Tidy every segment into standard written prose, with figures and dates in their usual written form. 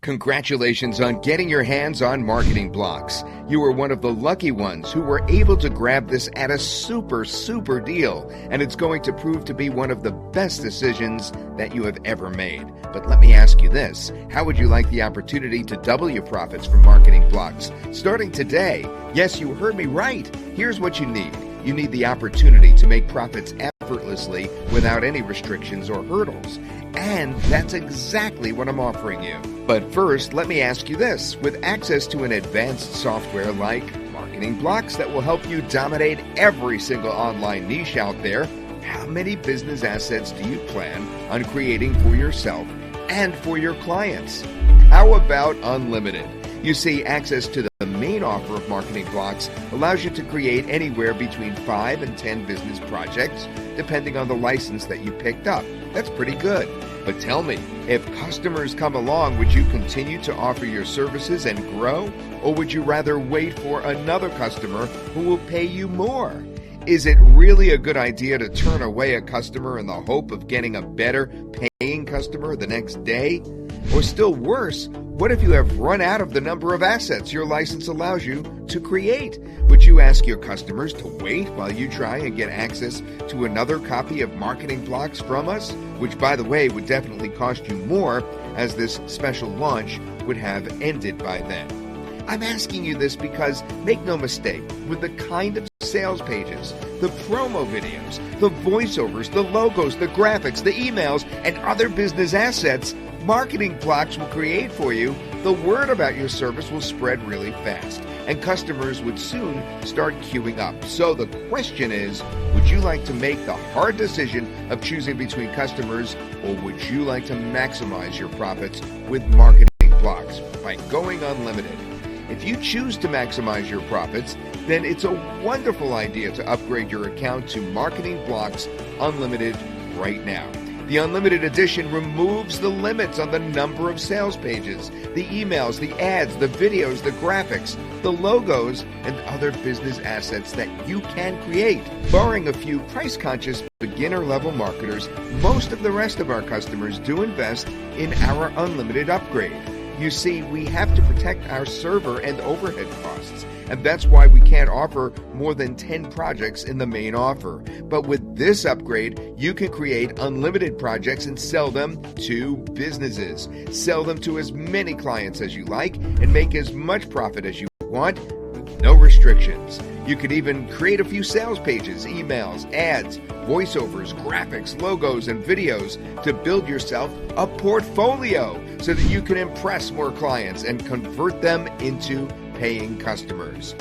Congratulations on getting your hands on MarketingBlocks. You are one of the lucky ones who were able to grab this at a super deal, and it's going to prove to be one of the best decisions that you have ever made. But let me ask you this, how would you like the opportunity to double your profits from MarketingBlocks starting today? Yes, you heard me right. Here's what you need. You need the opportunity to make profits effortlessly without any restrictions or hurdles. And that's exactly what I'm offering you. But first, let me ask you this. With access to an advanced software like MarketingBlocks that will help you dominate every single online niche out there, how many business assets do you plan on creating for yourself and for your clients? How about unlimited? You see, access to the main offer of MarketingBlocks allows you to create anywhere between 5 and 10 business projects, depending on the license that you picked up. That's pretty good. But tell me, if customers come along, would you continue to offer your services and grow? Or would you rather wait for another customer who will pay you more? Is it really a good idea to turn away a customer in the hope of getting a better paying customer the next day? Or still worse, what if you have run out of the number of assets your license allows you to create? Would you ask your customers to wait while you try and get access to another copy of MarketingBlocks from us? Which, by the way, would definitely cost you more, as this special launch would have ended by then. I'm asking you this because, make no mistake, with the kind of sales pages, the promo videos, the voiceovers, the logos, the graphics, the emails, and other business assets MarketingBlocks will create for you, the word about your service will spread really fast, and customers would soon start queuing up. So the question is, would you like to make the hard decision of choosing between customers, or would you like to maximize your profits with MarketingBlocks by going unlimited? If you choose to maximize your profits, then it's a wonderful idea to upgrade your account to MarketingBlocks Unlimited right now. The Unlimited Edition removes the limits on the number of sales pages, the emails, the ads, the videos, the graphics, the logos, and other business assets that you can create. Barring a few price-conscious beginner-level marketers, most of the rest of our customers do invest in our Unlimited upgrade. You see, we have to protect our server and overhead costs, and that's why we can't offer more than 10 projects in the main offer. But with this upgrade, you can create unlimited projects and sell them to businesses. Sell them to as many clients as you like and make as much profit as you want with no restrictions. You could even create a few sales pages, emails, ads, voiceovers, graphics, logos, and videos to build yourself a portfolio so that you can impress more clients and convert them into paying customers.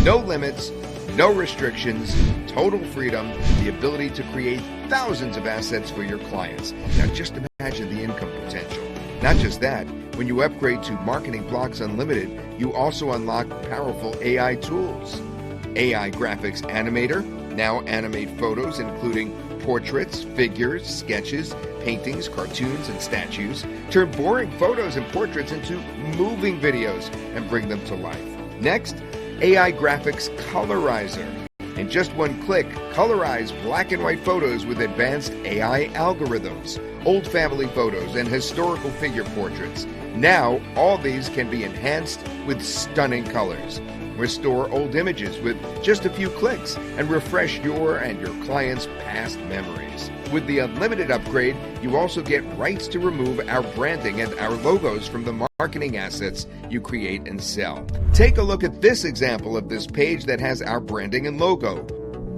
No limits, no restrictions, total freedom, the ability to create thousands of assets for your clients. Now just imagine the income potential. Not just that, when you upgrade to MarketingBlocks Unlimited, you also unlock powerful AI tools. AI Graphics Animator, now animate photos including portraits, figures, sketches, paintings, cartoons, and statues. Turn boring photos and portraits into moving videos and bring them to life. Next, AI Graphics Colorizer. In just one click, colorize black and white photos with advanced AI algorithms, old family photos, and historical figure portraits. Now, all these can be enhanced with stunning colors. Restore old images with just a few clicks and refresh your and your clients' past memories. With the Unlimited upgrade, you also get rights to remove our branding and our logos from the marketing assets you create and sell. Take a look at this example of this page that has our branding and logo.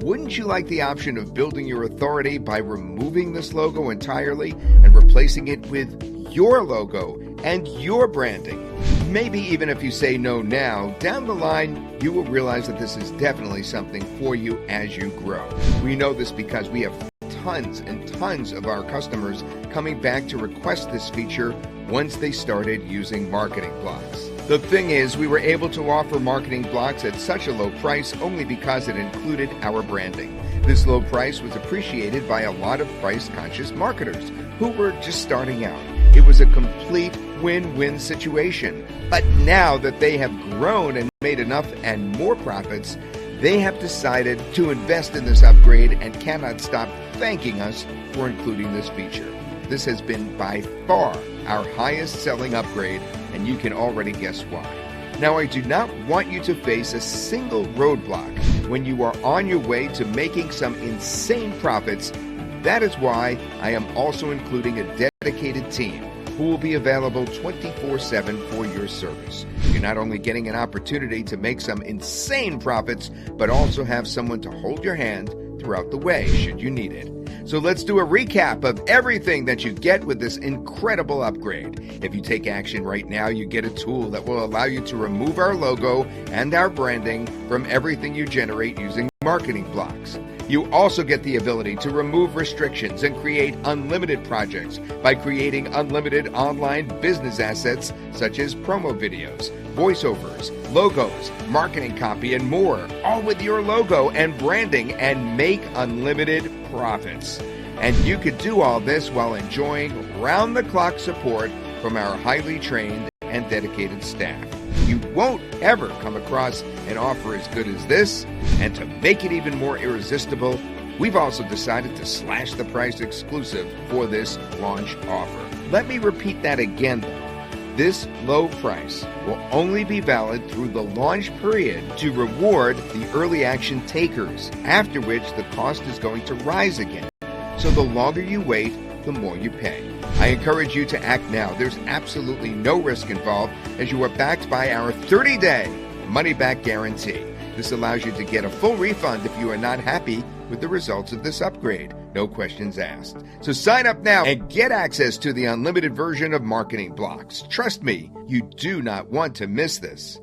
Wouldn't you like the option of building your authority by removing this logo entirely and replacing it with your logo and your branding? Maybe even if you say no now, down the line, you will realize that this is definitely something for you as you grow. We know this because we have tons and tons of our customers coming back to request this feature once they started using MarketingBlocks. The thing is, we were able to offer MarketingBlocks at such a low price only because it included our branding. This low price was appreciated by a lot of price-conscious marketers who were just starting out. It was a complete win-win situation. But now that they have grown and made enough and more profits, they have decided to invest in this upgrade and cannot stop thanking us for including this feature. This has been by far our highest selling upgrade and you can already guess why. Now, I do not want you to face a single roadblock when you are on your way to making some insane profits. That is why I am also including a dedicated team who will be available 24/7 for your service. You're not only getting an opportunity to make some insane profits, but also have someone to hold your hand throughout the way should you need it. So let's do a recap of everything that you get with this incredible upgrade. If you take action right now, you get a tool that will allow you to remove our logo and our branding from everything you generate using MarketingBlocks. You also get the ability to remove restrictions and create unlimited projects by creating unlimited online business assets such as promo videos, voiceovers, logos, marketing copy, and more, all with your logo and branding, and make unlimited profits. And you could do all this while enjoying round-the-clock support from our highly trained and dedicated staff. You won't ever come across an offer as good as this, and to make it even more irresistible, we've also decided to slash the price exclusive for this launch offer. Let me repeat that again though. This low price will only be valid through the launch period to reward the early action takers, after which the cost is going to rise again. So the longer you wait, the more you pay. I encourage you to act now. There's absolutely no risk involved as you are backed by our 30-day money-back guarantee. This allows you to get a full refund if you are not happy with the results of this upgrade. No questions asked. So sign up now and get access to the unlimited version of MarketingBlocks. Trust me, you do not want to miss this.